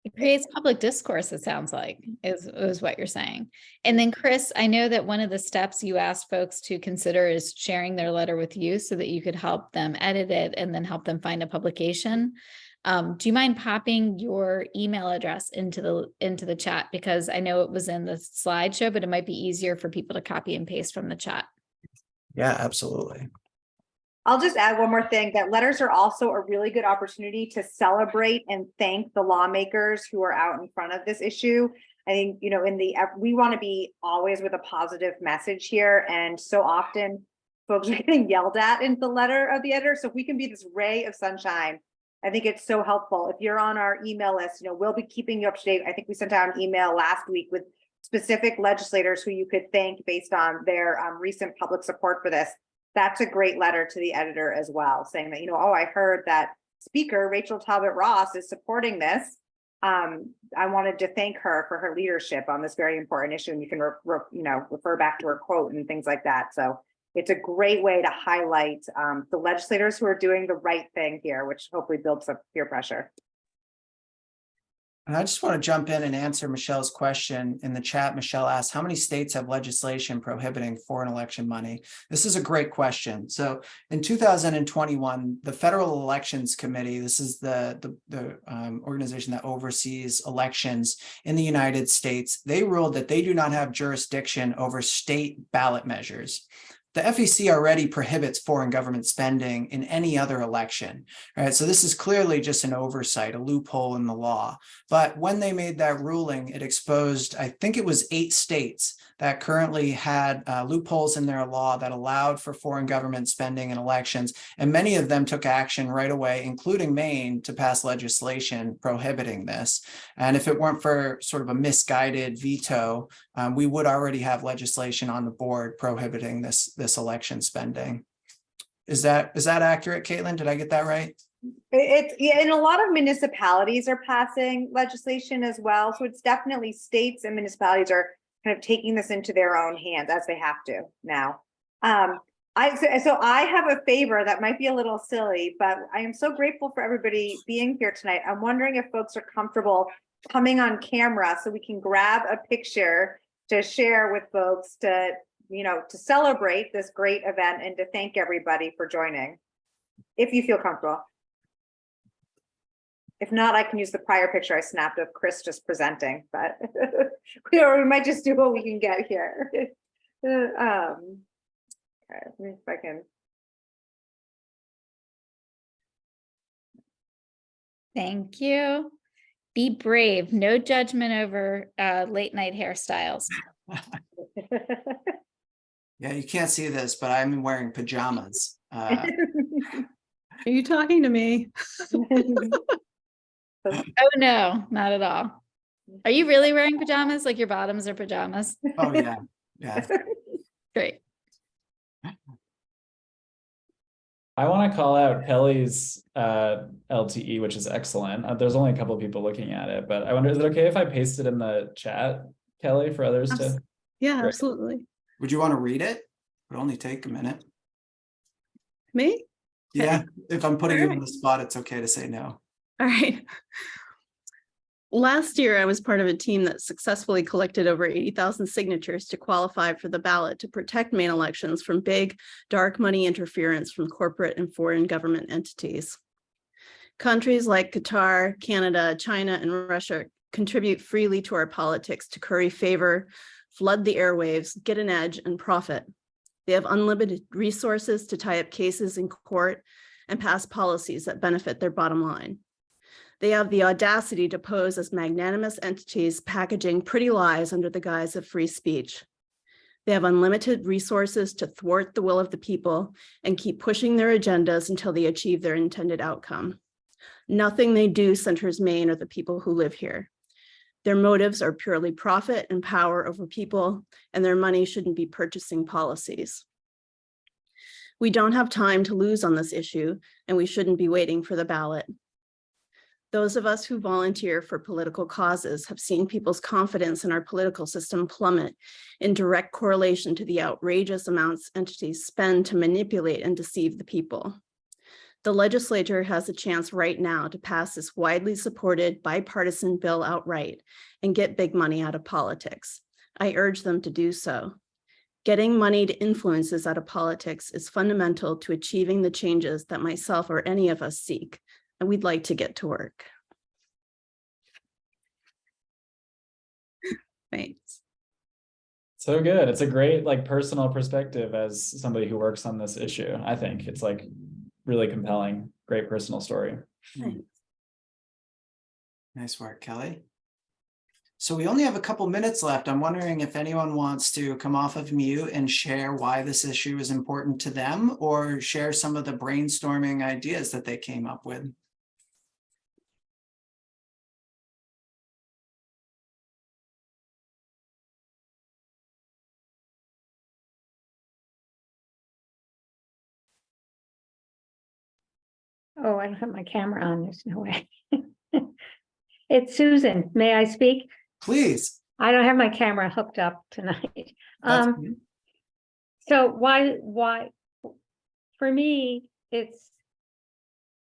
It creates public discourse, it sounds like, is what you're saying. And then Chris, I know that one of the steps you asked folks to consider is sharing their letter with you so that you could help them edit it and then help them find a publication. Do you mind popping your email address into the chat? Because I know it was in the slideshow, but it might be easier for people to copy and paste from the chat. Yeah, absolutely. I'll just add one more thing, that letters are also a really good opportunity to celebrate and thank the lawmakers who are out in front of this issue. I think, we want to be always with a positive message here. And so often folks are getting yelled at in the letter of the editor. So if we can be this ray of sunshine, I think it's so helpful. If you're on our email list, we'll be keeping you up to date. I think we sent out an email last week with specific legislators who you could thank based on their recent public support for this. That's a great letter to the editor as well, saying that, I heard that Speaker Rachel Talbot Ross is supporting this. I wanted to thank her for her leadership on this very important issue. And you can, refer back to her quote and things like that. So it's a great way to highlight the legislators who are doing the right thing here, which hopefully builds up peer pressure. And I just want to jump in and answer Michelle's question in the chat. Michelle asked, how many states have legislation prohibiting foreign election money? This is a great question. So in 2021, the Federal Elections Committee, this is the organization that oversees elections in the United States, they ruled that they do not have jurisdiction over state ballot measures. The FEC already prohibits foreign government spending in any other election, right? So this is clearly just an oversight, a loophole in the law. But when they made that ruling, it exposed, I think it was 8 states that currently had loopholes in their law that allowed for foreign government spending in elections. And many of them took action right away, including Maine, to pass legislation prohibiting this. And if it weren't for sort of a misguided veto, we would already have legislation on the board prohibiting this election spending. Is that accurate, Caitlin? Did I get that right? Yeah, and a lot of municipalities are passing legislation as well. So it's definitely states and municipalities are kind of taking this into their own hands, as they have to now. I have a favor that might be a little silly, but I am so grateful for everybody being here tonight. I'm wondering if folks are comfortable coming on camera so we can grab a picture to share with folks to celebrate this great event and to thank everybody for joining, if you feel comfortable. If not, I can use the prior picture I snapped of Chris just presenting, but we might just do what we can get here. Okay, let me see if I can. Thank you. Be brave. No judgment over late night hairstyles. Yeah, you can't see this, but I'm wearing pajamas. Are you talking to me? Oh, no, not at all. Are you really wearing pajamas? Like your bottoms are pajamas? Oh, yeah, yeah. Great. I want to call out Kelly's LTE, which is excellent. There's only a couple of people looking at it, but I wonder, is it okay if I paste it in the chat, Kelly, for others to? Yeah, Great. absolutely. Would you want to read it? It'll only take a minute. Me? Yeah, if I'm putting you on Alright. the spot, it's okay to say no. All right. Last year, I was part of a team that successfully collected over 80,000 signatures to qualify for the ballot to protect Maine elections from big, dark money interference from corporate and foreign government entities. Countries like Qatar, Canada, China, and Russia contribute freely to our politics to curry favor, flood the airwaves, get an edge, and profit. They have unlimited resources to tie up cases in court and pass policies that benefit their bottom line. They have the audacity to pose as magnanimous entities packaging pretty lies under the guise of free speech. They have unlimited resources to thwart the will of the people and keep pushing their agendas until they achieve their intended outcome. Nothing they do centers Maine or the people who live here. Their motives are purely profit and power over people, and their money shouldn't be purchasing policies. We don't have time to lose on this issue, and we shouldn't be waiting for the ballot. Those of us who volunteer for political causes have seen people's confidence in our political system plummet in direct correlation to the outrageous amounts entities spend to manipulate and deceive the people. The legislature has a chance right now to pass this widely supported bipartisan bill outright and get big money out of politics. I urge them to do so. Getting moneyed influences out of politics is fundamental to achieving the changes that myself or any of us seek, and we'd like to get to work. Thanks. So good. It's a great personal perspective as somebody who works on this issue. I think it's really compelling, great personal story. Thanks. Nice work, Kelly. So we only have a couple minutes left. I'm wondering if anyone wants to come off of mute and share why this issue is important to them, or share some of the brainstorming ideas that they came up with. Oh, I don't have my camera on. There's no way. It's Susan. May I speak? Please. I don't have my camera hooked up tonight. That's So why, for me, it's,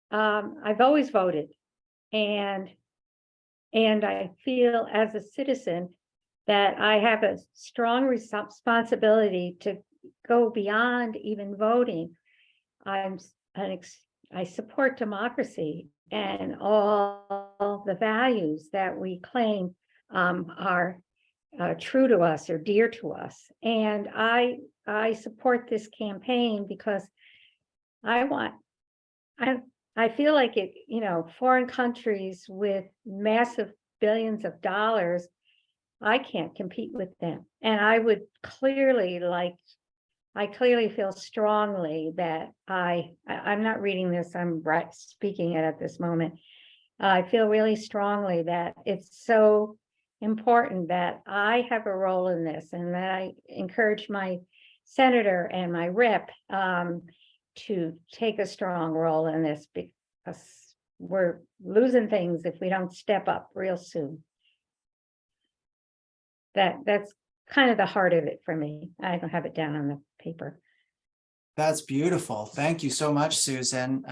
I've always voted, and I feel as a citizen that I have a strong responsibility to go beyond even voting. I support democracy and all the values that we claim are true to us or dear to us. And I support this campaign because I feel like it, foreign countries with massive billions of dollars, I can't compete with them. And I would clearly I clearly feel strongly that I'm not reading this, I'm speaking it at this moment. I feel really strongly that it's so important that I have a role in this, and that I encourage my senator and my rep to take a strong role in this, because we're losing things if we don't step up real soon. That's kind of the heart of it for me. I don't have it down on the paper. That's beautiful. Thank you so much, Susan.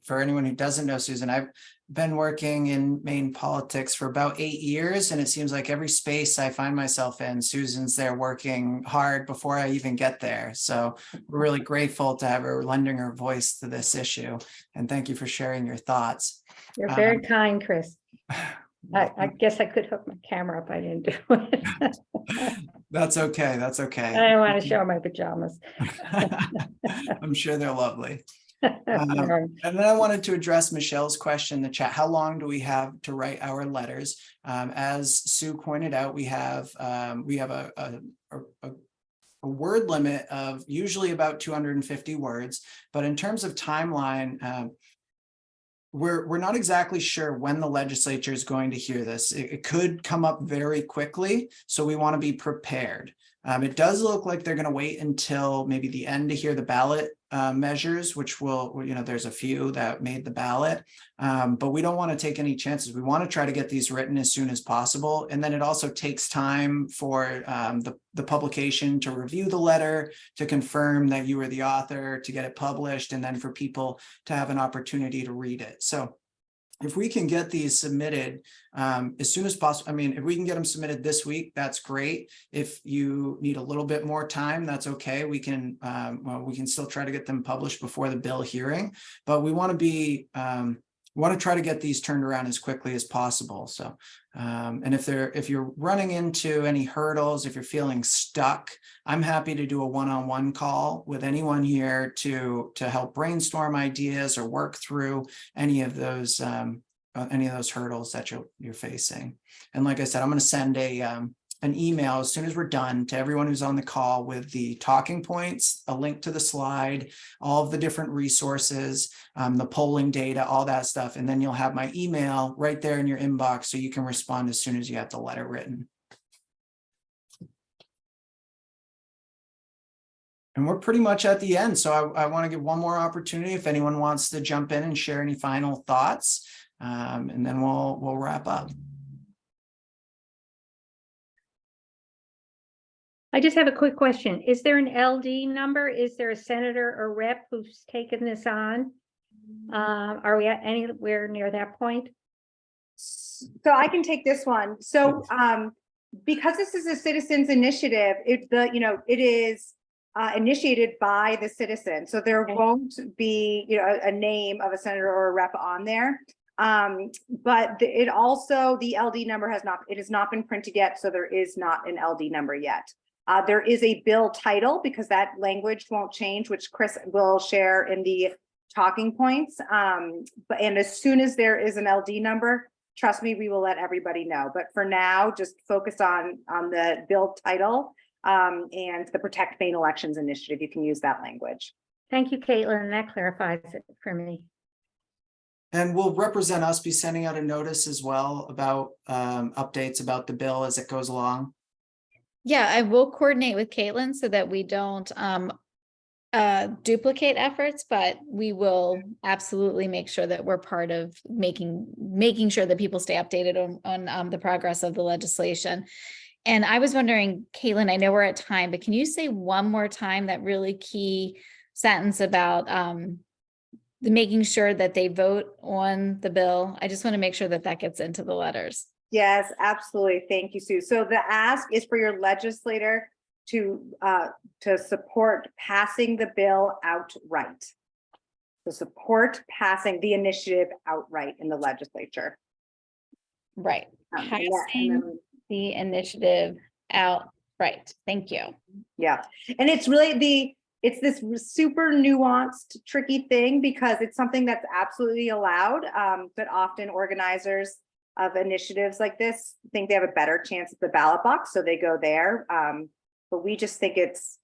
For anyone who doesn't know Susan, I've been working in Maine politics for about 8 years, and it seems like every space I find myself in, Susan's there working hard before I even get there. So we're really grateful to have her lending her voice to this issue. And thank you for sharing your thoughts. You're very kind, Chris. I guess I could hook my camera up. I didn't do it. That's okay. That's I okay. don't want to show my pajamas. I'm sure they're lovely. And then I wanted to address Michelle's question in the chat. How long do we have to write our letters? As Sue pointed out, we have a word limit of usually about 250 words. But in terms of timeline, we're not exactly sure when the legislature is going to hear this. It could come up very quickly, so we want to be prepared. It does look like they're going to wait until maybe the end to hear the ballot measures, which will, there's a few that made the ballot, but we don't want to take any chances. We want to try to get these written as soon as possible. And then it also takes time for the publication to review the letter, to confirm that you were the author, to get it published, and then for people to have an opportunity to read it. So if we can get these submitted as soon as possible, I mean, if we can get them submitted this week, that's great. If you need a little bit more time, that's okay. We can still try to get them published before the bill hearing, but we want to try to get these turned around as quickly as possible. So, and if you're running into any hurdles, if you're feeling stuck, I'm happy to do a one-on-one call with anyone here to help brainstorm ideas or work through any of those hurdles that you're facing. And like I said, I'm going to send an email as soon as we're done to everyone who's on the call with the talking points, a link to the slide, all of the different resources, the polling data, all that stuff. And then you'll have my email right there in your inbox so you can respond as soon as you have the letter written. And we're pretty much at the end. So I want to give one more opportunity if anyone wants to jump in and share any final thoughts, and then we'll wrap up. I just have a quick question. Is there an LD number? Is there a senator or rep who's taken this on? Are we at anywhere near that point? So I can take this one. So because this is a citizens initiative, it is initiated by the citizen. So there won't be, a name of a senator or a rep on there. But it also, the LD number has not been printed yet. So there is not an LD number yet. There is a bill title because that language won't change, which Chris will share in the talking points. And as soon as there is an LD number, trust me, we will let everybody know. But for now, just focus on the bill title and the Protect Maine Elections initiative. You can use that language. Thank you, Caitlin. That clarifies it for me. And will Represent Us be sending out a notice as well about updates about the bill as it goes along? Yeah, I will coordinate with Caitlin so that we don't duplicate efforts, but we will absolutely make sure that we're part of making sure that people stay updated on the progress of the legislation. And I was wondering, Caitlin, I know we're at time, but can you say one more time that really key sentence about making sure that they vote on the bill? I just want to make sure that that gets into the letters. Yes, absolutely. Thank you, Sue. So the ask is for your legislator to support passing the bill outright. To support passing the initiative outright in the legislature. Right. And Passing the initiative outright. Thank you. Yeah. And it's really it's this super nuanced, tricky thing because it's something that's absolutely allowed. But often organizers of initiatives like this think they have a better chance at the ballot box, so they go there. But we just think it's,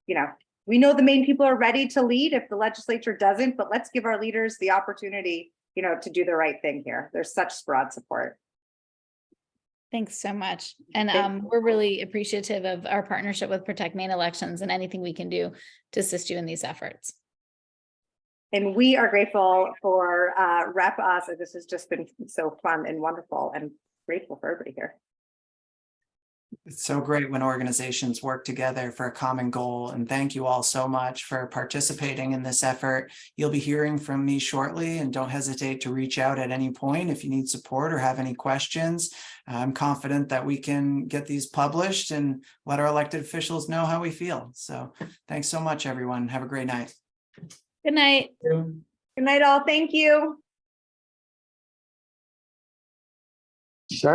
we know the Maine people are ready to lead if the legislature doesn't, but let's give our leaders the opportunity, to do the right thing here. There's such broad support. Thanks so much. And we're really appreciative of our partnership with Protect Maine Elections and anything we can do to assist you in these efforts. And we are grateful for RepUS. This has just been so fun and wonderful, and grateful for everybody here. It's so great when organizations work together for a common goal. And thank you all so much for participating in this effort. You'll be hearing from me shortly, and don't hesitate to reach out at any point if you need support or have any questions. I'm confident that we can get these published and let our elected officials know how we feel. So thanks so much, everyone. Have a great night. Good night. Good night, all. Thank you. Sure.